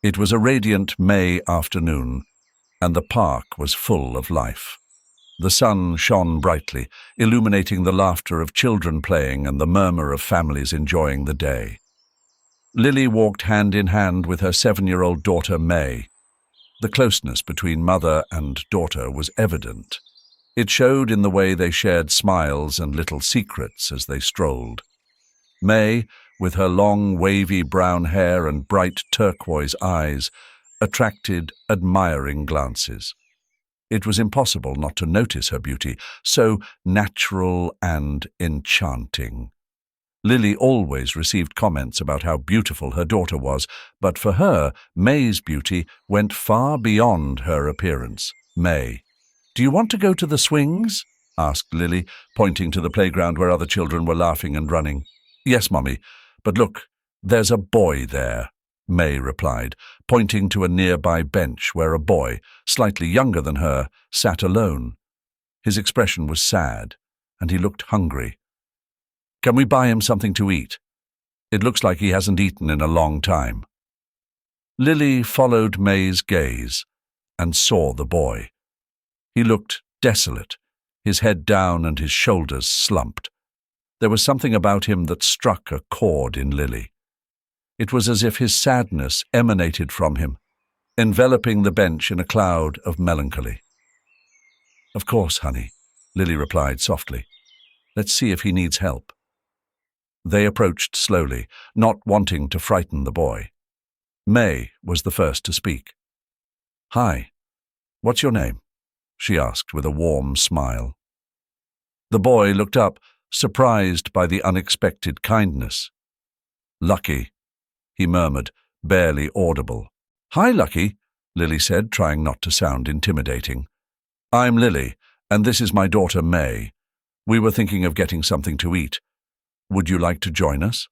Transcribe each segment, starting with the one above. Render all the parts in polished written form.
It was a radiant May afternoon, and the park was full of life. The sun shone brightly, illuminating the laughter of children playing and the murmur of families enjoying the day. Lily walked hand in hand with her 7-year-old daughter May. The closeness between mother and daughter was evident. It showed in the way they shared smiles and little secrets as they strolled. May, with her long, wavy brown hair and bright turquoise eyes, attracted admiring glances. It was impossible not to notice her beauty, so natural and enchanting. Lily always received comments about how beautiful her daughter was, but for her, May's beauty went far beyond her appearance. "May, do you want to go to the swings?" asked Lily, pointing to the playground where other children were laughing and running. "Yes, Mummy, but look, there's a boy there," May replied, pointing to a nearby bench where a boy, slightly younger than her, sat alone. His expression was sad, and he looked hungry. "Can we buy him something to eat? It looks like he hasn't eaten in a long time." Lily followed May's gaze and saw the boy. He looked desolate, his head down and his shoulders slumped. There was something about him that struck a chord in Lily. It was as if his sadness emanated from him, enveloping the bench in a cloud of melancholy. "Of course, honey," Lily replied softly. "Let's see if he needs help." They approached slowly, not wanting to frighten the boy. May was the first to speak. "Hi, what's your name?" she asked with a warm smile. The boy looked up, surprised by the unexpected kindness. "Lucky," he murmured, barely audible. "Hi, Lucky," Lily said, trying not to sound intimidating. "I'm Lily, and this is my daughter May. We were thinking of getting something to eat. Would you like to join us?"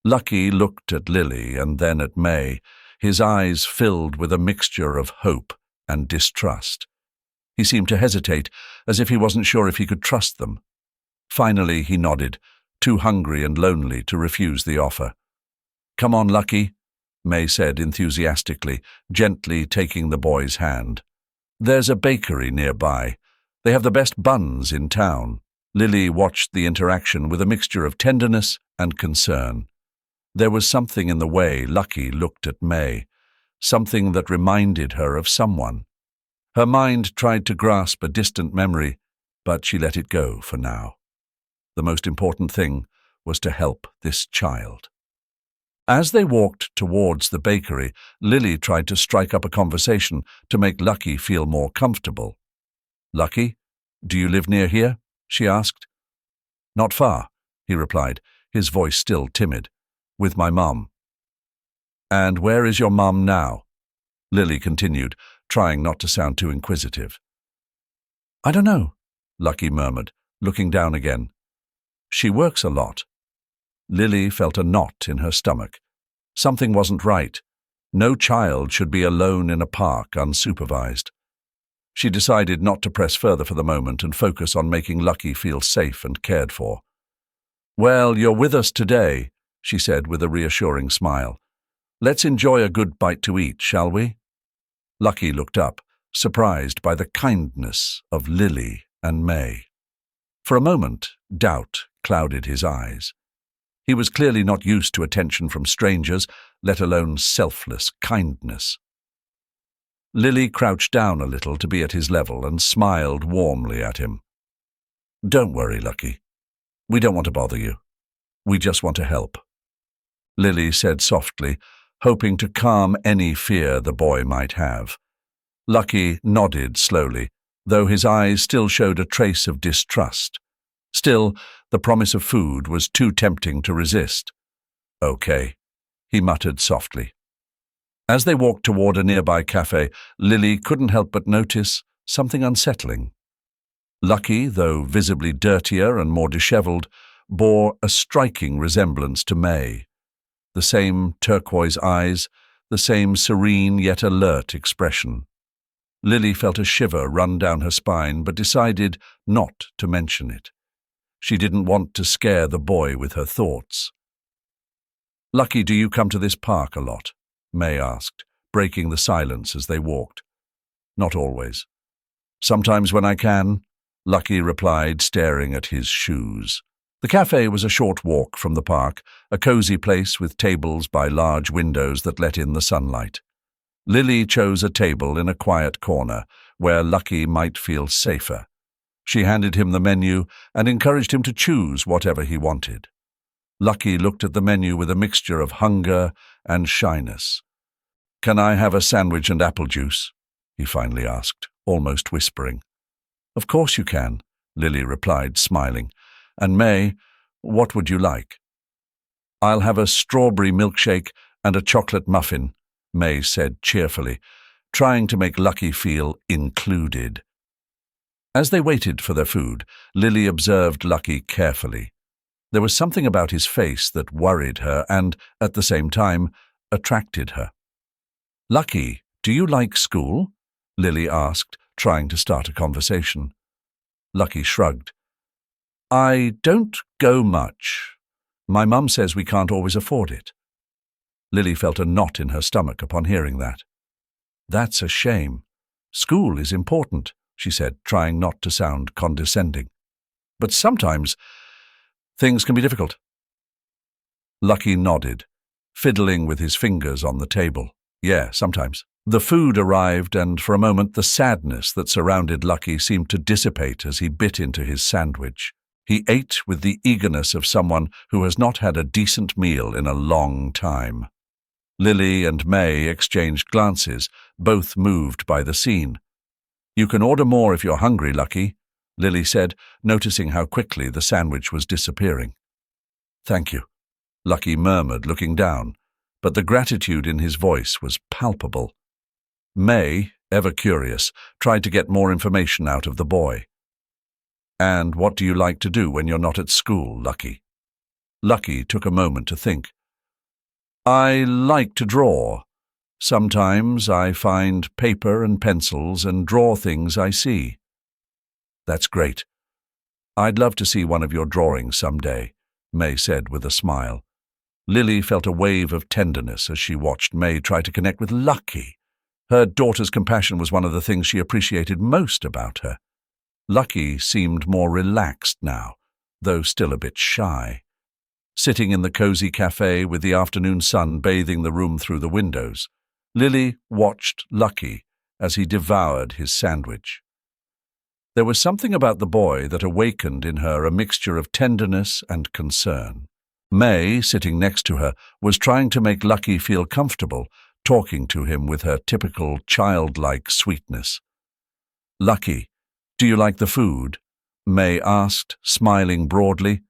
Lucky looked at Lily and then at May, his eyes filled with a mixture of hope and distrust. He seemed to hesitate, as if he wasn't sure if he could trust them. Finally he nodded, too hungry and lonely to refuse the offer. "Come on, Lucky," May said enthusiastically, gently taking the boy's hand. "There's a bakery nearby. They have the best buns in town." Lily watched the interaction with a mixture of tenderness and concern. There was something in the way Lucky looked at May, something that reminded her of someone. Her mind tried to grasp a distant memory, but she let it go for now. The most important thing was to help this child. As they walked towards the bakery, Lily tried to strike up a conversation to make Lucky feel more comfortable. "Lucky, do you live near here?" she asked. "Not far," he replied, his voice still timid. "With my mum." "And where is your mum now?" Lily continued, trying not to sound too inquisitive. "I don't know," Lucky murmured, looking down again. "She works a lot." Lily felt a knot in her stomach. Something wasn't right. No child should be alone in a park unsupervised. She decided not to press further for the moment and focus on making Lucky feel safe and cared for. "Well, you're with us today," she said with a reassuring smile. "Let's enjoy a good bite to eat, shall we?" Lucky looked up, surprised by the kindness of Lily and May. For a moment, doubt clouded his eyes. He was clearly not used to attention from strangers, let alone selfless kindness. Lily crouched down a little to be at his level and smiled warmly at him. "Don't worry, Lucky. We don't want to bother you. We just want to help," Lily said softly, hoping to calm any fear the boy might have. Lucky nodded slowly, though his eyes still showed a trace of distrust. Still, the promise of food was too tempting to resist. "Okay," he muttered softly. As they walked toward a nearby cafe, Lily couldn't help but notice something unsettling. Lucky, though visibly dirtier and more disheveled, bore a striking resemblance to May. The same turquoise eyes, the same serene yet alert expression. Lily felt a shiver run down her spine but decided not to mention it. She didn't want to scare the boy with her thoughts. "Lucky, do you come to this park a lot?" May asked, breaking the silence as they walked. Not always. Sometimes when I can, Lucky replied, staring at his shoes. The cafe was a short walk from the park, a cozy place with tables by large windows that let in the sunlight. Lily chose a table in a quiet corner where Lucky might feel safer. She handed him the menu and encouraged him to choose whatever he wanted. Lucky looked at the menu with a mixture of hunger and shyness. "Can I have a sandwich and apple juice?" he finally asked, almost whispering. "Of course you can," Lily replied, smiling. "And May, what would you like?" "I'll have a strawberry milkshake and a chocolate muffin," May said cheerfully, trying to make Lucky feel included. As they waited for their food, Lily observed Lucky carefully. There was something about his face that worried her and, at the same time, attracted her. "Lucky, do you like school?" Lily asked, trying to start a conversation. Lucky shrugged. "I don't go much. My mum says we can't always afford it." Lily felt a knot in her stomach upon hearing that. "That's a shame. School is important," she said, trying not to sound condescending. "But sometimes things can be difficult." Lucky nodded, fiddling with his fingers on the table. "Yeah, sometimes." The food arrived, and for a moment the sadness that surrounded Lucky seemed to dissipate as he bit into his sandwich. He ate with the eagerness of someone who has not had a decent meal in a long time. Lily and May exchanged glances, both moved by the scene. "You can order more if you're hungry, Lucky," Lily said, noticing how quickly the sandwich was disappearing. "Thank you," Lucky murmured, looking down, but the gratitude in his voice was palpable. May, ever curious, tried to get more information out of the boy. "And what do you like to do when you're not at school, Lucky?" Lucky took a moment to think. "I like to draw. Sometimes I find paper and pencils and draw things I see." "That's great. I'd love to see one of your drawings someday," May said with a smile. Lily felt a wave of tenderness as she watched May try to connect with Lucky. Her daughter's compassion was one of the things she appreciated most about her. Lucky seemed more relaxed now, though still a bit shy. Sitting in the cozy cafe with the afternoon sun bathing the room through the windows, Lily watched Lucky as he devoured his sandwich. There was something about the boy that awakened in her a mixture of tenderness and concern. May, sitting next to her, was trying to make Lucky feel comfortable, talking to him with her typical childlike sweetness. "Lucky, do you like the food?" May asked, smiling broadly.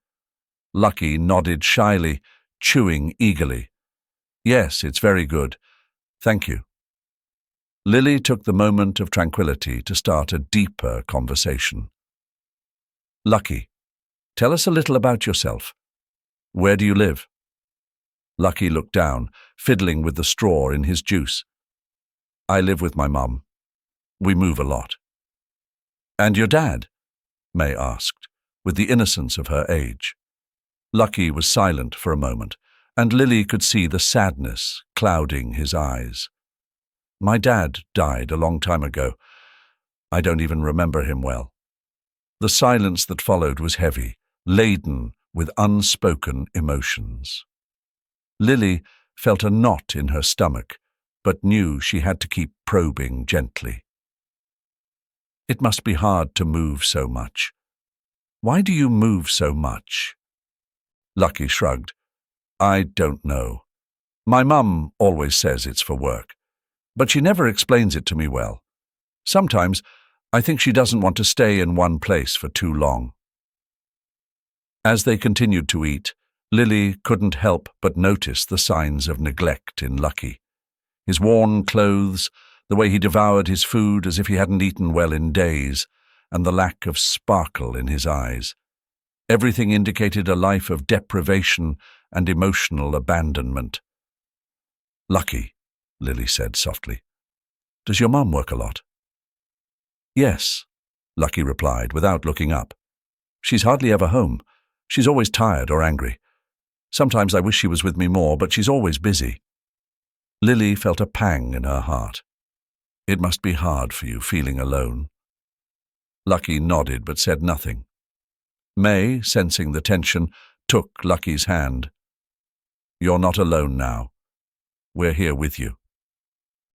Lucky nodded shyly, chewing eagerly. "Yes, it's very good. Thank you." Lily took the moment of tranquility to start a deeper conversation. "Lucky, tell us a little about yourself. Where do you live?" Lucky looked down, fiddling with the straw in his juice. "I live with my mum. We move a lot." "And your dad?" May asked, with the innocence of her age. Lucky was silent for a moment, and Lily could see the sadness clouding his eyes. "My dad died a long time ago. I don't even remember him well." The silence that followed was heavy, laden with unspoken emotions. Lily felt a knot in her stomach, but knew she had to keep probing gently. "It must be hard to move so much. Why do you move so much?" Lucky shrugged. "I don't know. My mum always says it's for work, but she never explains it to me well. Sometimes I think she doesn't want to stay in one place for too long." As they continued to eat, Lily couldn't help but notice the signs of neglect in Lucky. His worn clothes, the way he devoured his food as if he hadn't eaten well in days, and the lack of sparkle in his eyes. Everything indicated a life of deprivation and emotional abandonment. "Lucky," Lily said softly. "Does your mum work a lot?" "Yes," Lucky replied without looking up. "She's hardly ever home. She's always tired or angry. Sometimes I wish she was with me more, but she's always busy." Lily felt a pang in her heart. It must be hard for you feeling alone. Lucky nodded but said nothing. May, sensing the tension, took Lucky's hand. You're not alone now. We're here with you.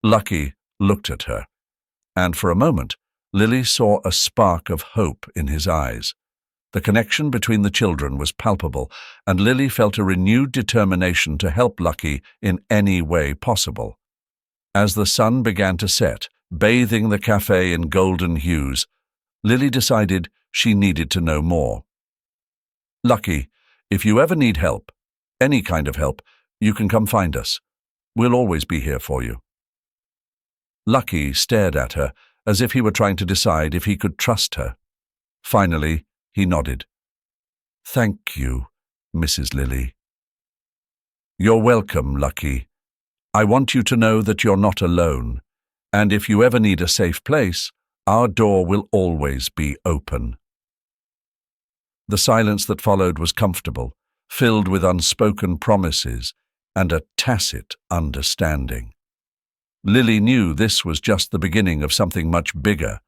Lucky looked at her, and for a moment, Lily saw a spark of hope in his eyes. The connection between the children was palpable, and Lily felt a renewed determination to help Lucky in any way possible. As the sun began to set, bathing the cafe in golden hues, Lily decided she needed to know more. Lucky, if you ever need help, any kind of help, you can come find us. We'll always be here for you. Lucky stared at her as if he were trying to decide if he could trust her. Finally, he nodded. Thank you, Mrs. Lily. You're welcome, Lucky. I want you to know that you're not alone, and if you ever need a safe place, our door will always be open. The silence that followed was comfortable, filled with unspoken promises and a tacit understanding. Lily knew this was just the beginning of something much bigger.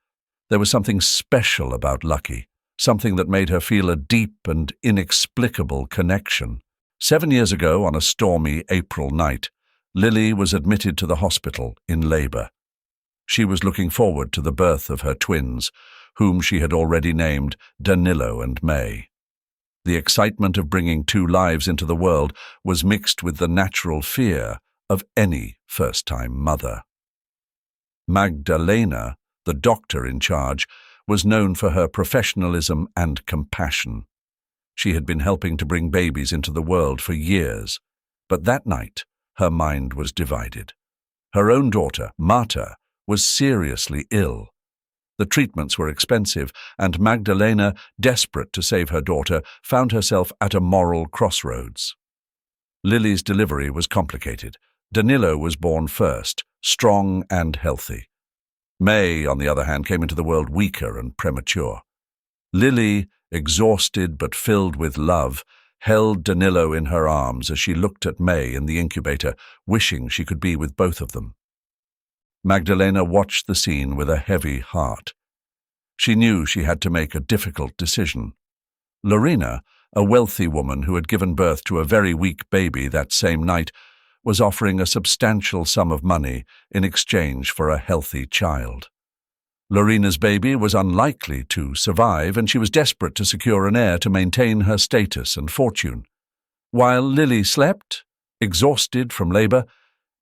There was something special about Lucky, something that made her feel a deep and inexplicable connection. 7 years ago, on a stormy April night, Lily was admitted to the hospital in labor. She was looking forward to the birth of her twins, whom she had already named Danilo and May. The excitement of bringing 2 lives into the world was mixed with the natural fear of any first-time mother. Magdalena, the doctor in charge, was known for her professionalism and compassion. She had been helping to bring babies into the world for years, but that night her mind was divided. Her own daughter, Marta, was seriously ill. The treatments were expensive, and Magdalena, desperate to save her daughter, found herself at a moral crossroads. Lily's delivery was complicated. Danilo was born first, strong and healthy. May, on the other hand, came into the world weaker and premature. Lily, exhausted but filled with love, held Danilo in her arms as she looked at May in the incubator, wishing she could be with both of them. Magdalena watched the scene with a heavy heart. She knew she had to make a difficult decision. Lorena, a wealthy woman who had given birth to a very weak baby that same night, was offering a substantial sum of money in exchange for a healthy child. Lorena's baby was unlikely to survive, and she was desperate to secure an heir to maintain her status and fortune. While Lily slept, exhausted from labor,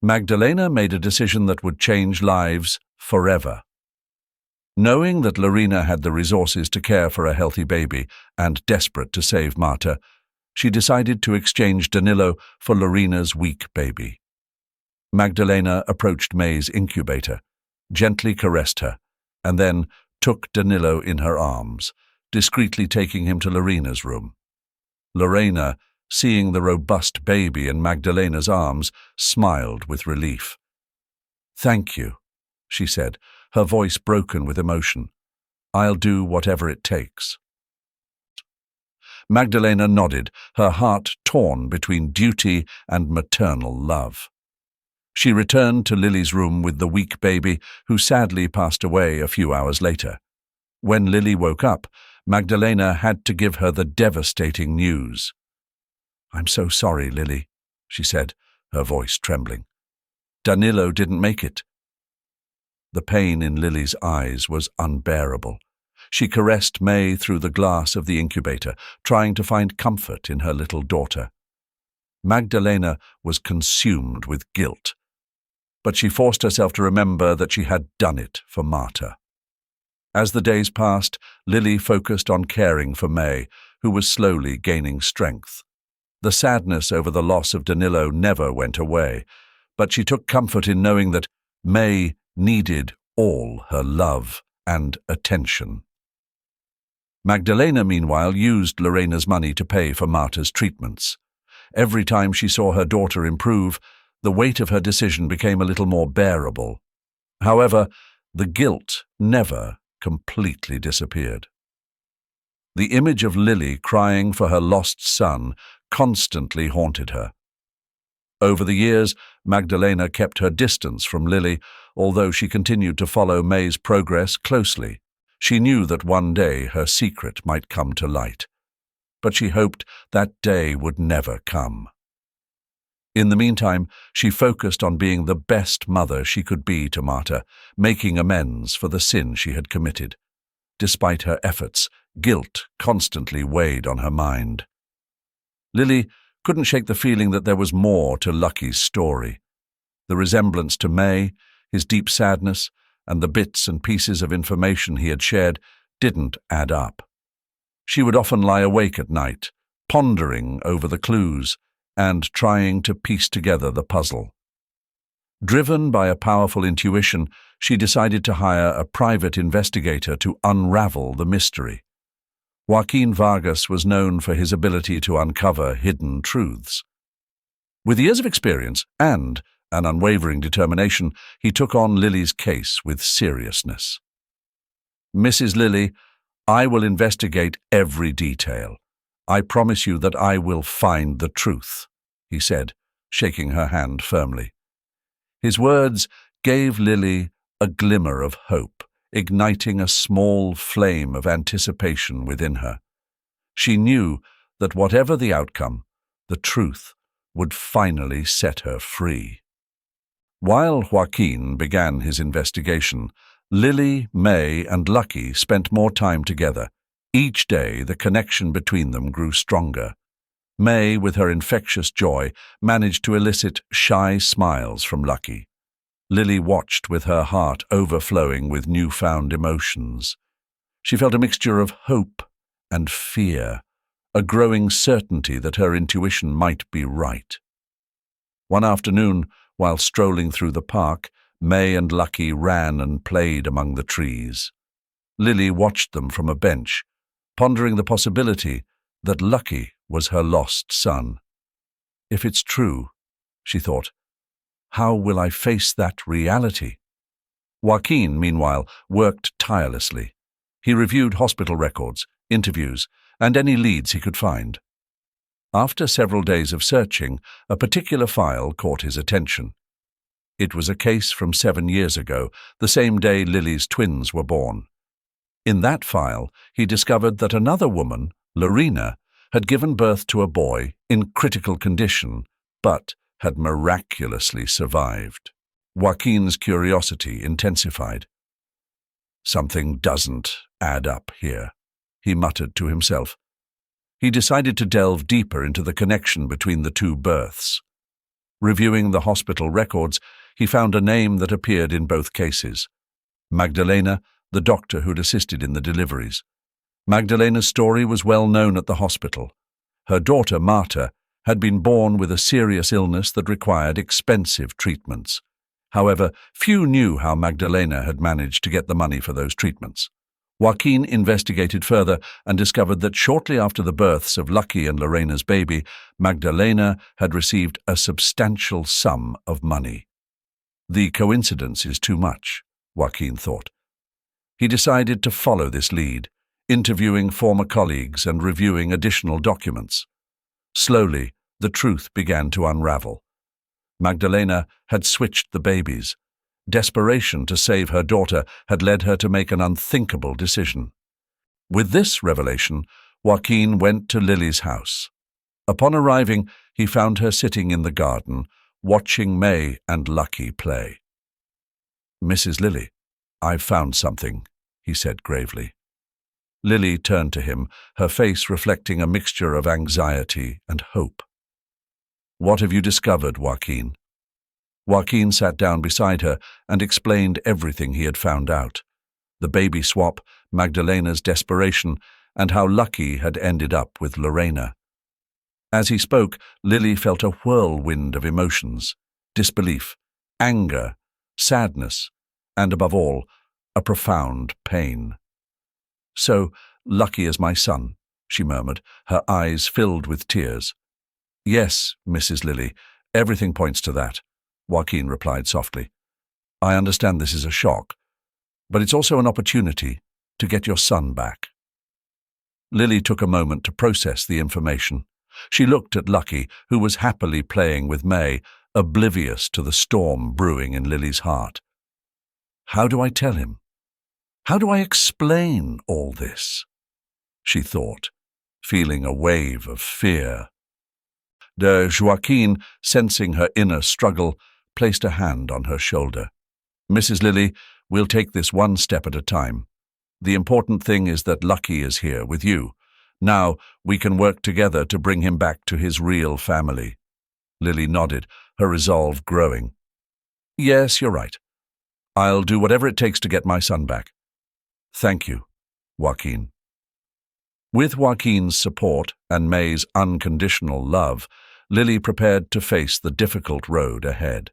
Magdalena made a decision that would change lives forever. Knowing that Lorena had the resources to care for a healthy baby and desperate to save Marta, she decided to exchange Danilo for Lorena's weak baby. Magdalena approached May's incubator, gently caressed her, and then took Danilo in her arms, discreetly taking him to Lorena's room. Lorena, seeing the robust baby in Magdalena's arms, smiled with relief. "Thank you," she said, her voice broken with emotion. "I'll do whatever it takes." Magdalena nodded, her heart torn between duty and maternal love. She returned to Lily's room with the weak baby, who sadly passed away a few hours later. When Lily woke up, Magdalena had to give her the devastating news. "I'm so sorry, Lily," she said, her voice trembling. "Danilo didn't make it." The pain in Lily's eyes was unbearable. She caressed May through the glass of the incubator, trying to find comfort in her little daughter. Magdalena was consumed with guilt, but she forced herself to remember that she had done it for Marta. As the days passed, Lily focused on caring for May, who was slowly gaining strength. The sadness over the loss of Danilo never went away, but she took comfort in knowing that May needed all her love and attention. Magdalena, meanwhile, used Lorena's money to pay for Marta's treatments. Every time she saw her daughter improve, the weight of her decision became a little more bearable. However, the guilt never completely disappeared. The image of Lily crying for her lost son constantly haunted her. Over the years, Magdalena kept her distance from Lily, although she continued to follow May's progress closely. She knew that one day her secret might come to light, but she hoped that day would never come. In the meantime, she focused on being the best mother she could be to Marta, making amends for the sin she had committed. Despite her efforts, guilt constantly weighed on her mind. Lily couldn't shake the feeling that there was more to Lucky's story. The resemblance to May, his deep sadness, and the bits and pieces of information he had shared didn't add up. She would often lie awake at night, pondering over the clues and trying to piece together the puzzle. Driven by a powerful intuition, she decided to hire a private investigator to unravel the mystery. Joaquin Vargas was known for his ability to uncover hidden truths. With years of experience and an unwavering determination, he took on Lily's case with seriousness. "Mrs. Lily, I will investigate every detail. I promise you that I will find the truth," he said, shaking her hand firmly. His words gave Lily a glimmer of hope, igniting a small flame of anticipation within her. She knew that whatever the outcome, the truth would finally set her free. While Joaquin began his investigation, Lily, May, and Lucky spent more time together. Each day, the connection between them grew stronger. May, with her infectious joy, managed to elicit shy smiles from Lucky. Lily watched with her heart overflowing with newfound emotions. She felt a mixture of hope and fear, a growing certainty that her intuition might be right. One afternoon, while strolling through the park, May and Lucky ran and played among the trees. Lily watched them from a bench, pondering the possibility that Lucky was her lost son. If it's true, she thought, how will I face that reality? Joaquin, meanwhile, worked tirelessly. He reviewed hospital records, interviews, and any leads he could find. After several days of searching, a particular file caught his attention. It was a case from 7 years ago, the same day Lily's twins were born. In that file, he discovered that another woman, Lorena, had given birth to a boy in critical condition, but had miraculously survived. Joaquin's curiosity intensified. "Something doesn't add up here," he muttered to himself. He decided to delve deeper into the connection between the two births. Reviewing the hospital records, he found a name that appeared in both cases: Magdalena, the doctor who'd assisted in the deliveries. Magdalena's story was well known at the hospital. Her daughter, Marta, had been born with a serious illness that required expensive treatments. However, few knew how Magdalena had managed to get the money for those treatments. Joaquin investigated further and discovered that shortly after the births of Lucky and Lorena's baby, Magdalena had received a substantial sum of money. The coincidence is too much, Joaquin thought. He decided to follow this lead, interviewing former colleagues and reviewing additional documents. Slowly, the truth began to unravel. Magdalena had switched the babies. Desperation to save her daughter had led her to make an unthinkable decision. With this revelation, Joaquin went to Lily's house. Upon arriving, he found her sitting in the garden, watching May and Lucky play. "Mrs. Lily, I've found something," he said gravely. Lily turned to him, her face reflecting a mixture of anxiety and hope. "What have you discovered, Joaquin?" Joaquin sat down beside her and explained everything he had found out: the baby swap, Magdalena's desperation, and how Lucky had ended up with Lorena. As he spoke, Lily felt a whirlwind of emotions: disbelief, anger, sadness, and above all, a profound pain. "So, Lucky is my son," she murmured, her eyes filled with tears. "Yes, Mrs. Lily, everything points to that," Joaquin replied softly. "I understand this is a shock, but it's also an opportunity to get your son back." Lily took a moment to process the information. She looked at Lucky, who was happily playing with May, oblivious to the storm brewing in Lily's heart. How do I tell him? How do I explain all this? She thought, feeling a wave of fear. Joaquin, sensing her inner struggle, placed a hand on her shoulder. Mrs. Lily, we'll take this one step at a time. The important thing is that Lucky is here with you. Now we can work together to bring him back to his real family. Lily nodded, her resolve growing. Yes, you're right. I'll do whatever it takes to get my son back. Thank you, Joaquin. With Joaquin's support and May's unconditional love, Lily prepared to face the difficult road ahead.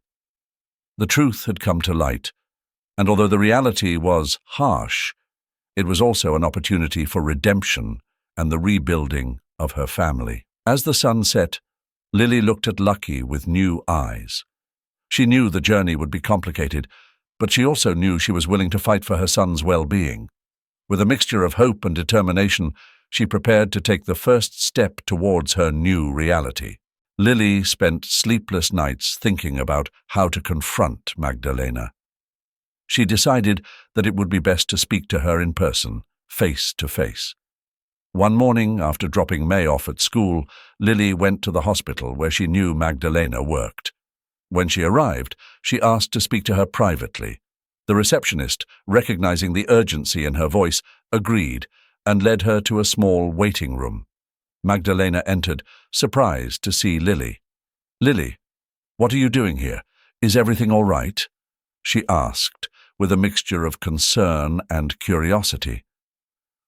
The truth had come to light, and although the reality was harsh, it was also an opportunity for redemption and the rebuilding of her family. As the sun set, Lily looked at Lucky with new eyes. She knew the journey would be complicated, but she also knew she was willing to fight for her son's well-being. With a mixture of hope and determination, she prepared to take the first step towards her new reality. Lily spent sleepless nights thinking about how to confront Magdalena. She decided that it would be best to speak to her in person, face to face. One morning, after dropping May off at school, Lily went to the hospital where she knew Magdalena worked. When she arrived, she asked to speak to her privately. The receptionist, recognizing the urgency in her voice, agreed and led her to a small waiting room. Magdalena entered, surprised to see Lily. "Lily, what are you doing here? Is everything all right?" she asked, with a mixture of concern and curiosity.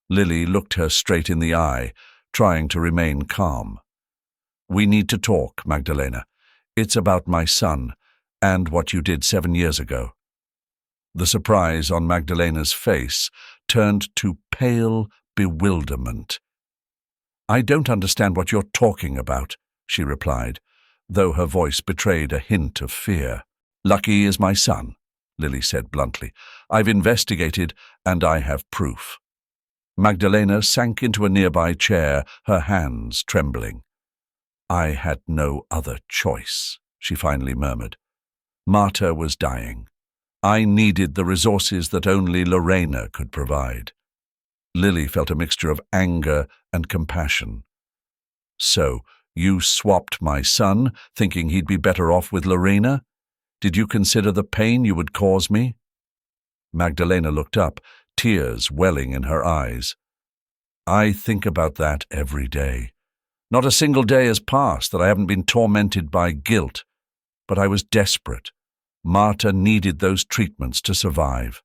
Lily looked her straight in the eye, trying to remain calm. "We need to talk, Magdalena. It's about my son, and what you did 7 years ago." The surprise on Magdalena's face turned to pale bewilderment. "I don't understand what you're talking about," she replied, though her voice betrayed a hint of fear. "Lucky is my son," Lily said bluntly. "I've investigated, and I have proof." Magdalena sank into a nearby chair, her hands trembling. "I had no other choice," she finally murmured. "Marta was dying. I needed the resources that only Lorena could provide." Lily felt a mixture of anger and compassion. "So, you swapped my son, thinking he'd be better off with Lorena? Did you consider the pain you would cause me?" Magdalena looked up, tears welling in her eyes. "I think about that every day. Not a single day has passed that I haven't been tormented by guilt. But I was desperate. Marta needed those treatments to survive."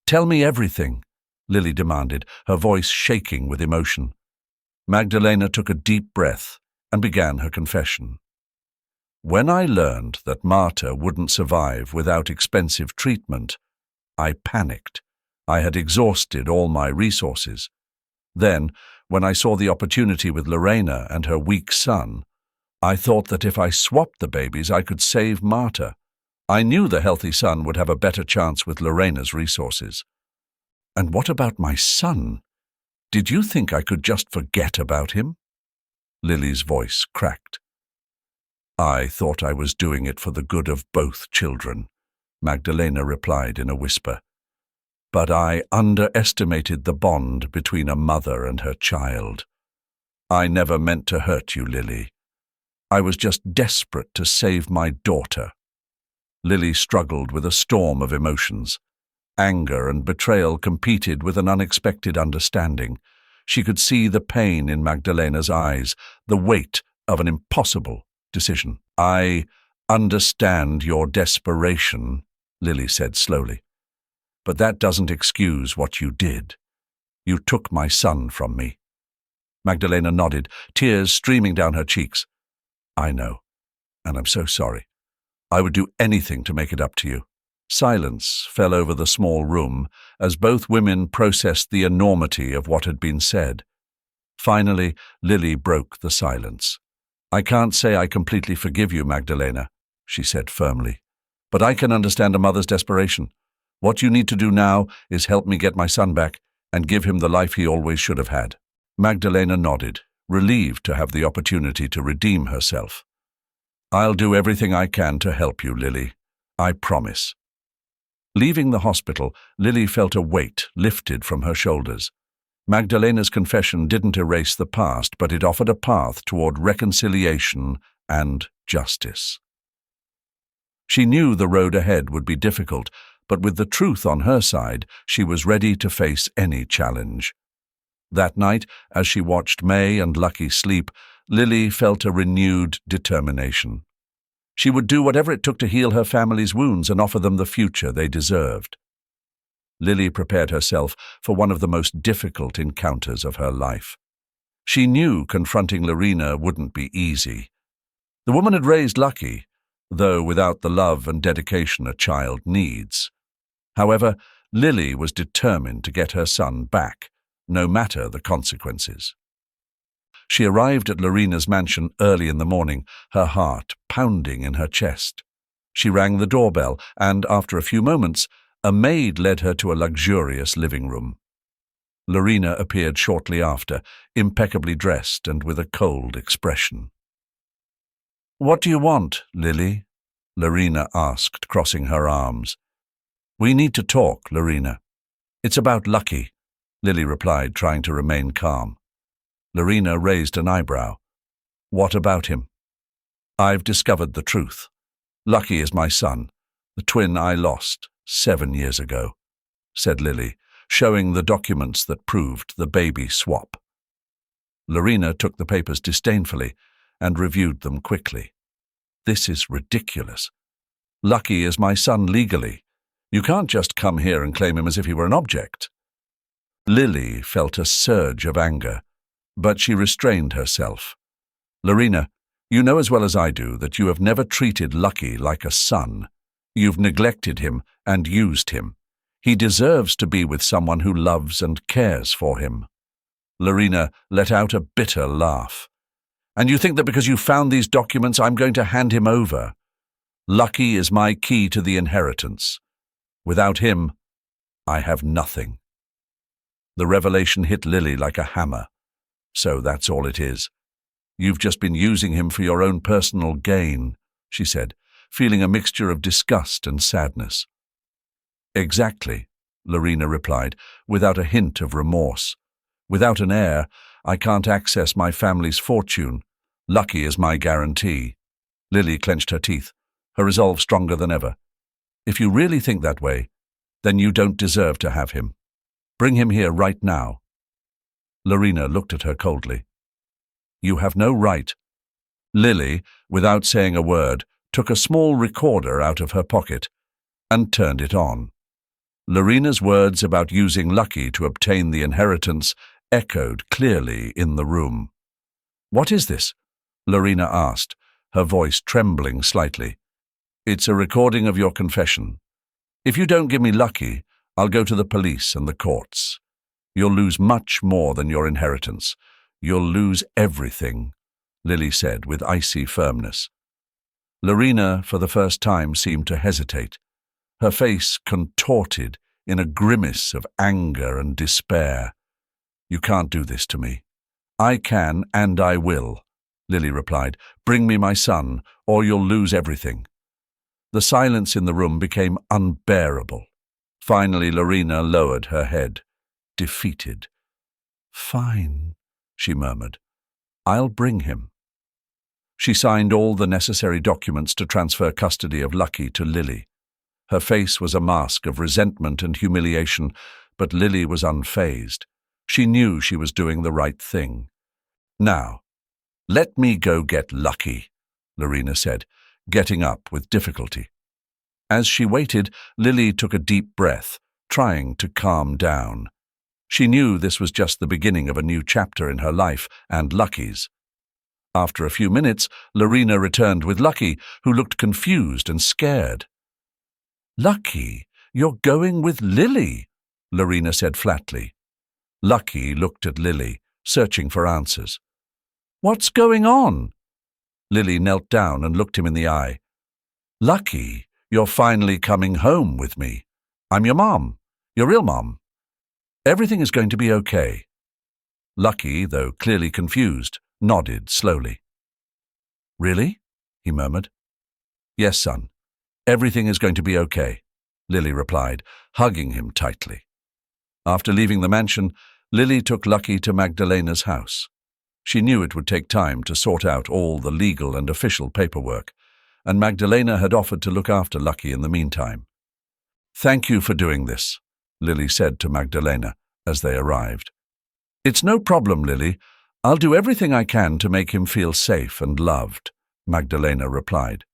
"Tell me everything," Lily demanded, her voice shaking with emotion. Magdalena took a deep breath and began her confession. "When I learned that Marta wouldn't survive without expensive treatment, I panicked. I had exhausted all my resources. Then, when I saw the opportunity with Lorena and her weak son, I thought that if I swapped the babies, I could save Marta. I knew the healthy son would have a better chance with Lorena's resources. And what about my son? Did you think I could just forget about him?" Lily's voice cracked. "I thought I was doing it for the good of both children," Magdalena replied in a whisper. "But I underestimated the bond between a mother and her child. I never meant to hurt you, Lily. I was just desperate to save my daughter." Lily struggled with a storm of emotions. Anger and betrayal competed with an unexpected understanding. She could see the pain in Magdalena's eyes, the weight of an impossible decision. "I understand your desperation," Lily said slowly. "But that doesn't excuse what you did. You took my son from me." Magdalena nodded, tears streaming down her cheeks. "I know, and I'm so sorry. I would do anything to make it up to you." Silence fell over the small room as both women processed the enormity of what had been said. Finally, Lily broke the silence. "I can't say I completely forgive you, Magdalena," she said firmly. "But I can understand a mother's desperation. What you need to do now is help me get my son back and give him the life he always should have had." Magdalena nodded, relieved to have the opportunity to redeem herself. "I'll do everything I can to help you, Lily. I promise." Leaving the hospital, Lily felt a weight lifted from her shoulders. Magdalena's confession didn't erase the past, but it offered a path toward reconciliation and justice. She knew the road ahead would be difficult, but with the truth on her side, she was ready to face any challenge. That night, as she watched May and Lucky sleep, Lily felt a renewed determination. She would do whatever it took to heal her family's wounds and offer them the future they deserved. Lily prepared herself for one of the most difficult encounters of her life. She knew confronting Lorena wouldn't be easy. The woman had raised Lucky, though without the love and dedication a child needs. However, Lily was determined to get her son back, no matter the consequences. She arrived at Lorena's mansion early in the morning, her heart pounding in her chest. She rang the doorbell, and after a few moments, a maid led her to a luxurious living room. Lorena appeared shortly after, impeccably dressed and with a cold expression. "What do you want, Lily?" Lorena asked, crossing her arms. "We need to talk, Lorena." "It's about Lucky," Lily replied, trying to remain calm. Lorena raised an eyebrow. "What about him?" "I've discovered the truth. Lucky is my son, the twin I lost 7 years ago," said Lily, showing the documents that proved the baby swap. Lorena took the papers disdainfully and reviewed them quickly. "This is ridiculous. Lucky is my son legally. You can't just come here and claim him as if he were an object." Lily felt a surge of anger, but she restrained herself. "Lorena, you know as well as I do that you have never treated Lucky like a son. You've neglected him and used him. He deserves to be with someone who loves and cares for him." Lorena let out a bitter laugh. "And you think that because you found these documents I'm going to hand him over? Lucky is my key to the inheritance. Without him, I have nothing." The revelation hit Lily like a hammer. "So that's all it is. You've just been using him for your own personal gain," she said, feeling a mixture of disgust and sadness. "Exactly," Lorena replied, without a hint of remorse. "Without an heir, I can't access my family's fortune. Lucky is my guarantee." Lily clenched her teeth, her resolve stronger than ever. "If you really think that way, then you don't deserve to have him. Bring him here right now." Lorena looked at her coldly. "You have no right." Lily, without saying a word, took a small recorder out of her pocket and turned it on. Lorena's words about using Lucky to obtain the inheritance echoed clearly in the room. "What is this?" Lorena asked, her voice trembling slightly. "It's a recording of your confession. If you don't give me Lucky, I'll go to the police and the courts. You'll lose much more than your inheritance. You'll lose everything," Lily said with icy firmness. Lorena, for the first time, seemed to hesitate, her face contorted in a grimace of anger and despair. "You can't do this to me." "I can and I will," Lily replied. "Bring me my son, or you'll lose everything." The silence in the room became unbearable. Finally, Lorena lowered her head, defeated. "Fine," she murmured. "I'll bring him." She signed all the necessary documents to transfer custody of Lucky to Lily. Her face was a mask of resentment and humiliation, but Lily was unfazed. She knew she was doing the right thing. "Now, let me go get Lucky," Lorena said, getting up with difficulty. As she waited, Lily took a deep breath, trying to calm down. She knew this was just the beginning of a new chapter in her life and Lucky's. After a few minutes, Lorena returned with Lucky, who looked confused and scared. "Lucky, you're going with Lily," Lorena said flatly. Lucky looked at Lily, searching for answers. "What's going on?" Lily knelt down and looked him in the eye. "Lucky, you're finally coming home with me. I'm your mom, your real mom. Everything is going to be okay." Lucky, though clearly confused, nodded slowly. "Really?" he murmured. "Yes, son. Everything is going to be okay," Lily replied, hugging him tightly. After leaving the mansion, Lily took Lucky to Magdalena's house. She knew it would take time to sort out all the legal and official paperwork, and Magdalena had offered to look after Lucky in the meantime. "Thank you for doing this," Lily said to Magdalena as they arrived. "It's no problem, Lily. I'll do everything I can to make him feel safe and loved," Magdalena replied.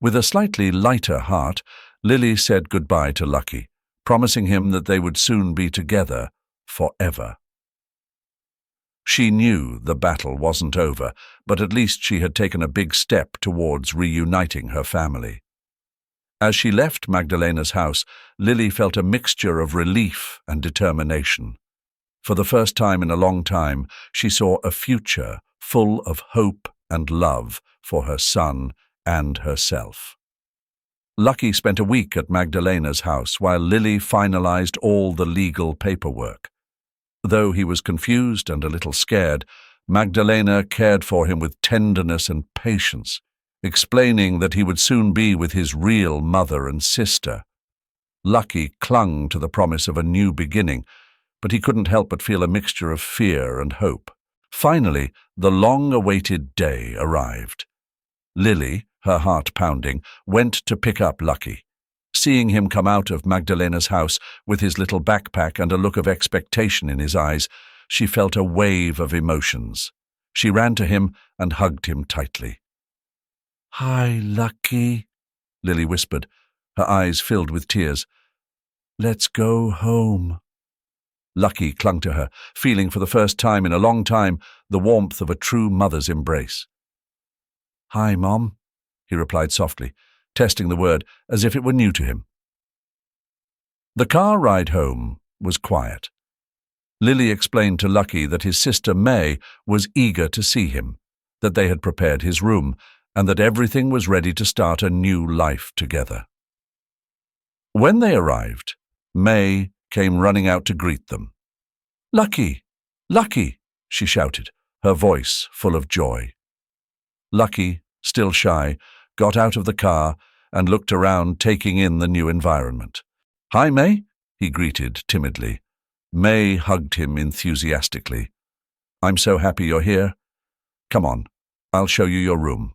With a slightly lighter heart, Lily said goodbye to Lucky, promising him that they would soon be together forever. She knew the battle wasn't over, but at least she had taken a big step towards reuniting her family. As she left Magdalena's house, Lily felt a mixture of relief and determination. For the first time in a long time, she saw a future full of hope and love for her son and herself. Lucky spent a week at Magdalena's house while Lily finalized all the legal paperwork. Though he was confused and a little scared, Magdalena cared for him with tenderness and patience, explaining that he would soon be with his real mother and sister. Lucky clung to the promise of a new beginning, but he couldn't help but feel a mixture of fear and hope. Finally, the long-awaited day arrived. Lily, her heart pounding, went to pick up Lucky. Seeing him come out of Magdalena's house with his little backpack and a look of expectation in his eyes, she felt a wave of emotions. She ran to him and hugged him tightly. "Hi, Lucky," Lily whispered, her eyes filled with tears. "Let's go home." Lucky clung to her, feeling for the first time in a long time the warmth of a true mother's embrace. "Hi, Mom," he replied softly, testing the word as if it were new to him. The car ride home was quiet. Lily explained to Lucky that his sister May was eager to see him, that they had prepared his room, and that everything was ready to start a new life together. When they arrived, May came running out to greet them. "Lucky! Lucky!" she shouted, her voice full of joy. Lucky, still shy, got out of the car and looked around, taking in the new environment. "Hi, May," he greeted timidly. May hugged him enthusiastically. "I'm so happy you're here. Come on, I'll show you your room."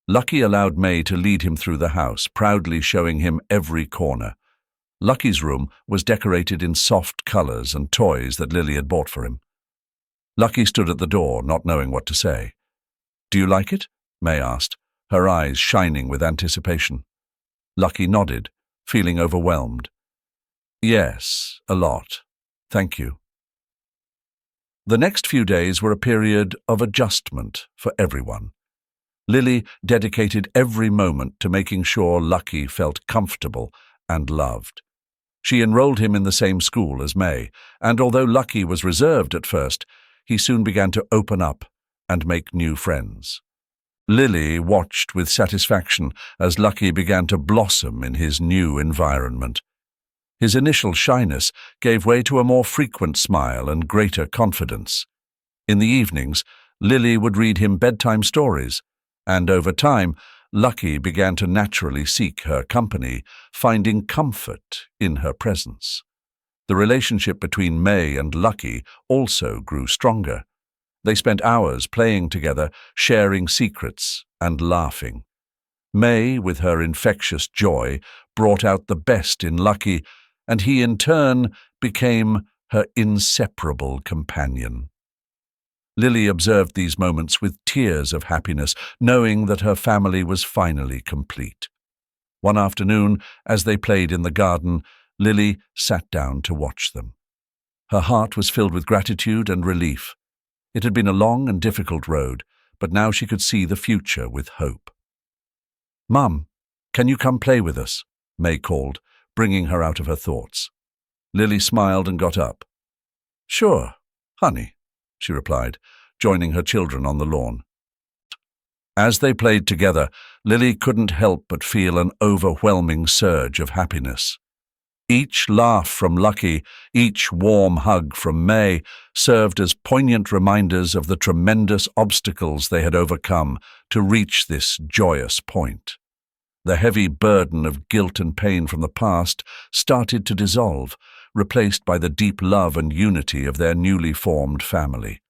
Lucky allowed May to lead him through the house, proudly showing him every corner. Lucky's room was decorated in soft colors and toys that Lily had bought for him. Lucky stood at the door, not knowing what to say. "Do you like it?" May asked, her eyes shining with anticipation. Lucky nodded, feeling overwhelmed. "Yes, a lot. Thank you." The next few days were a period of adjustment for everyone. Lily dedicated every moment to making sure Lucky felt comfortable and loved. She enrolled him in the same school as May, and although Lucky was reserved at first, he soon began to open up and make new friends. Lily watched with satisfaction as Lucky began to blossom in his new environment. His initial shyness gave way to a more frequent smile and greater confidence. In the evenings, Lily would read him bedtime stories, and over time, Lucky began to naturally seek her company, finding comfort in her presence. The relationship between May and Lucky also grew stronger. They spent hours playing together, sharing secrets and laughing. May, with her infectious joy, brought out the best in Lucky, and he in turn became her inseparable companion. Lily observed these moments with tears of happiness, knowing that her family was finally complete. One afternoon, as they played in the garden, Lily sat down to watch them. Her heart was filled with gratitude and relief. It had been a long and difficult road, but now she could see the future with hope. "Mum, can you come play with us?" May called, bringing her out of her thoughts. Lily smiled and got up. "Sure, honey," she replied, joining her children on the lawn. As they played together, Lily couldn't help but feel an overwhelming surge of happiness. Each laugh from Lucky, each warm hug from May served as poignant reminders of the tremendous obstacles they had overcome to reach this joyous point. The heavy burden of guilt and pain from the past started to dissolve, replaced by the deep love and unity of their newly formed family.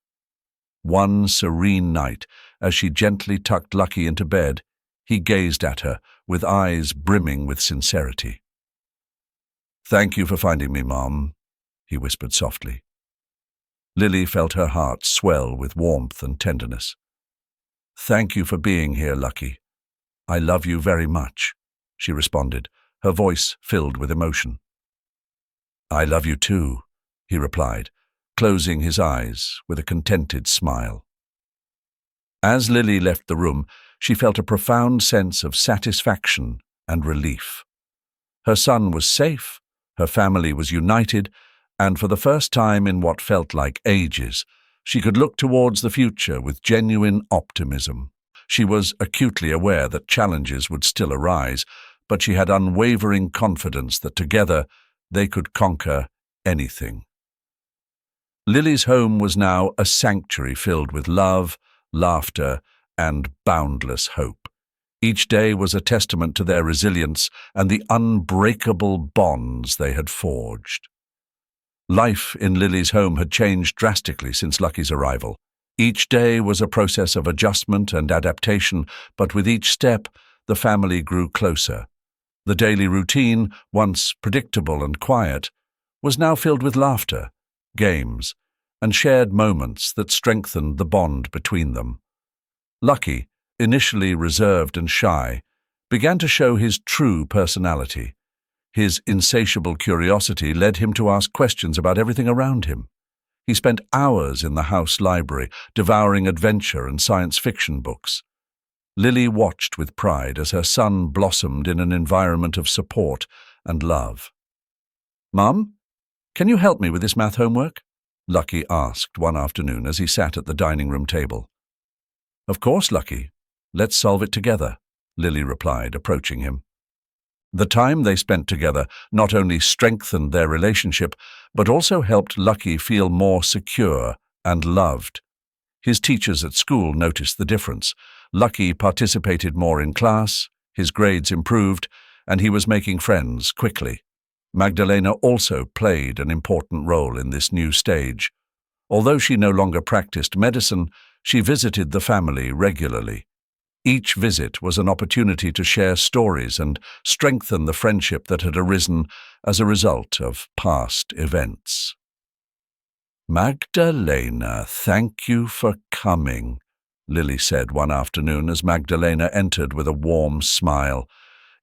One serene night, as she gently tucked Lucky into bed, he gazed at her, with eyes brimming with sincerity. "Thank you for finding me, Mom," he whispered softly. Lily felt her heart swell with warmth and tenderness. "Thank you for being here, Lucky. I love you very much," she responded, her voice filled with emotion. "I love you too," he replied, closing his eyes with a contented smile. As Lily left the room, she felt a profound sense of satisfaction and relief. Her son was safe, her family was united, and for the first time in what felt like ages, she could look towards the future with genuine optimism. She was acutely aware that challenges would still arise, but she had unwavering confidence that together they could conquer anything. Lily's home was now a sanctuary filled with love, laughter, and boundless hope. Each day was a testament to their resilience and the unbreakable bonds they had forged. Life in Lily's home had changed drastically since Lucky's arrival. Each day was a process of adjustment and adaptation, but with each step, the family grew closer. The daily routine, once predictable and quiet, was now filled with laughter, games, and shared moments that strengthened the bond between them. Lucky, initially reserved and shy, began to show his true personality. His insatiable curiosity led him to ask questions about everything around him. He spent hours in the house library, devouring adventure and science fiction books. Lily watched with pride as her son blossomed in an environment of support and love. "Mum, can you help me with this math homework?" Lucky asked one afternoon as he sat at the dining room table. "Of course, Lucky. Let's solve it together," Lily replied, approaching him. The time they spent together not only strengthened their relationship, but also helped Lucky feel more secure and loved. His teachers at school noticed the difference. Lucky participated more in class, his grades improved, and he was making friends quickly. Magdalena also played an important role in this new stage. Although she no longer practiced medicine, she visited the family regularly. Each visit was an opportunity to share stories and strengthen the friendship that had arisen as a result of past events. "Magdalena, thank you for coming," Lily said one afternoon as Magdalena entered with a warm smile.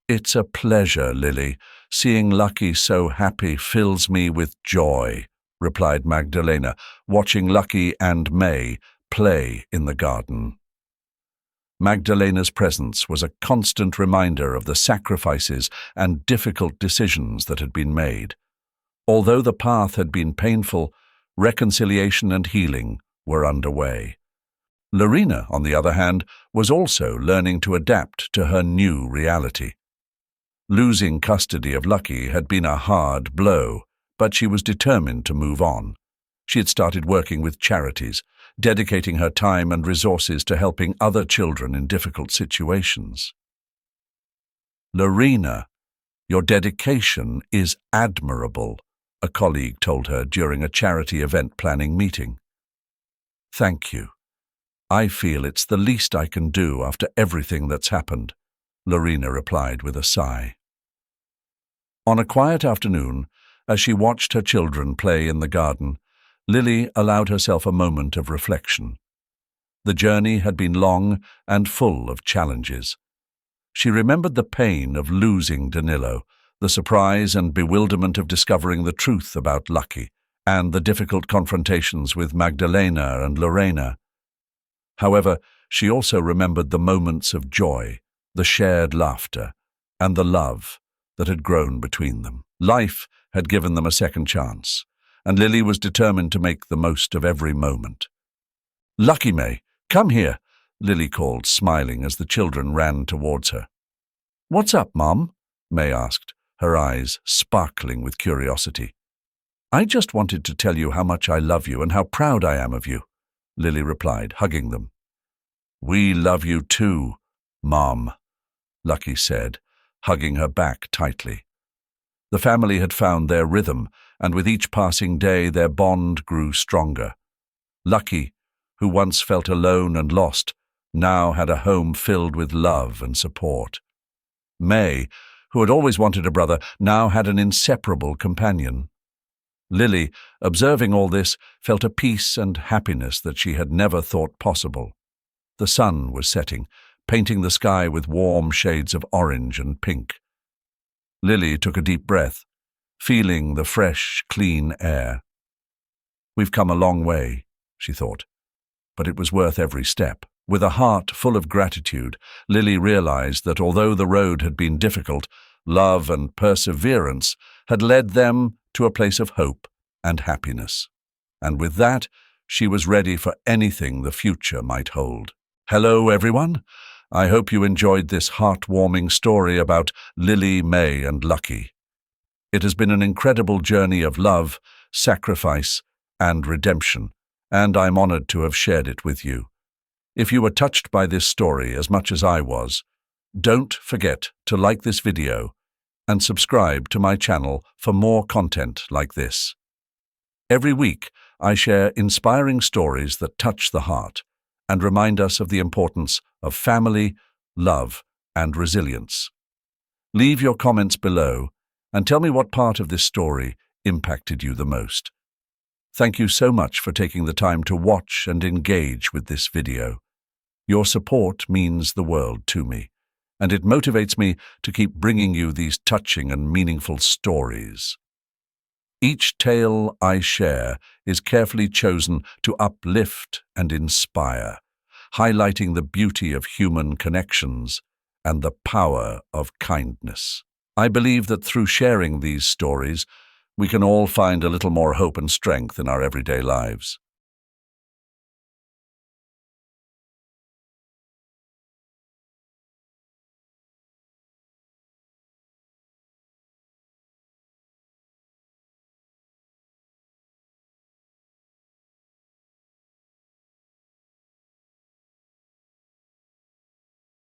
"It's a pleasure, Lily. Seeing Lucky so happy fills me with joy," replied Magdalena, watching Lucky and May play in the garden. Magdalena's presence was a constant reminder of the sacrifices and difficult decisions that had been made. Although the path had been painful, reconciliation and healing were underway. Lorena, on the other hand, was also learning to adapt to her new reality. Losing custody of Lucky had been a hard blow, but she was determined to move on. She had started working with charities, dedicating her time and resources to helping other children in difficult situations. "Lorena, your dedication is admirable," a colleague told her during a charity event planning meeting. "Thank you. I feel it's the least I can do after everything that's happened," Lorena replied with a sigh. On a quiet afternoon, as she watched her children play in the garden, Lily allowed herself a moment of reflection. The journey had been long and full of challenges. She remembered the pain of losing Danilo, the surprise and bewilderment of discovering the truth about Lucky, and the difficult confrontations with Magdalena and Lorena. However, she also remembered the moments of joy, the shared laughter, and the love that had grown between them. Life had given them a second chance, and Lily was determined to make the most of every moment. "Lucky, May, come here," Lily called, smiling as the children ran towards her. "What's up, Mom?" May asked, her eyes sparkling with curiosity. "I just wanted to tell you how much I love you and how proud I am of you," Lily replied, hugging them. "We love you too, Mom," Lucky said, hugging her back tightly. The family had found their rhythm, and with each passing day their bond grew stronger. Lucky, who once felt alone and lost, now had a home filled with love and support. May, who had always wanted a brother, now had an inseparable companion. Lily, observing all this, felt a peace and happiness that she had never thought possible. The sun was setting, painting the sky with warm shades of orange and pink. Lily took a deep breath, feeling the fresh, clean air. "We've come a long way," she thought, but it was worth every step. With a heart full of gratitude, Lily realized that although the road had been difficult, love and perseverance had led them to a place of hope and happiness. And with that, she was ready for anything the future might hold. Hello, everyone. I hope you enjoyed this heartwarming story about Lily, May, and Lucky. It has been an incredible journey of love, sacrifice, and redemption, and I'm honored to have shared it with you. If you were touched by this story as much as I was, don't forget to like this video and subscribe to my channel for more content like this. Every week, I share inspiring stories that touch the heart and remind us of the importance of family, love, and resilience. Leave your comments below and tell me what part of this story impacted you the most. Thank you so much for taking the time to watch and engage with this video. Your support means the world to me, and it motivates me to keep bringing you these touching and meaningful stories. Each tale I share is carefully chosen to uplift and inspire, highlighting the beauty of human connections and the power of kindness. I believe that through sharing these stories, we can all find a little more hope and strength in our everyday lives.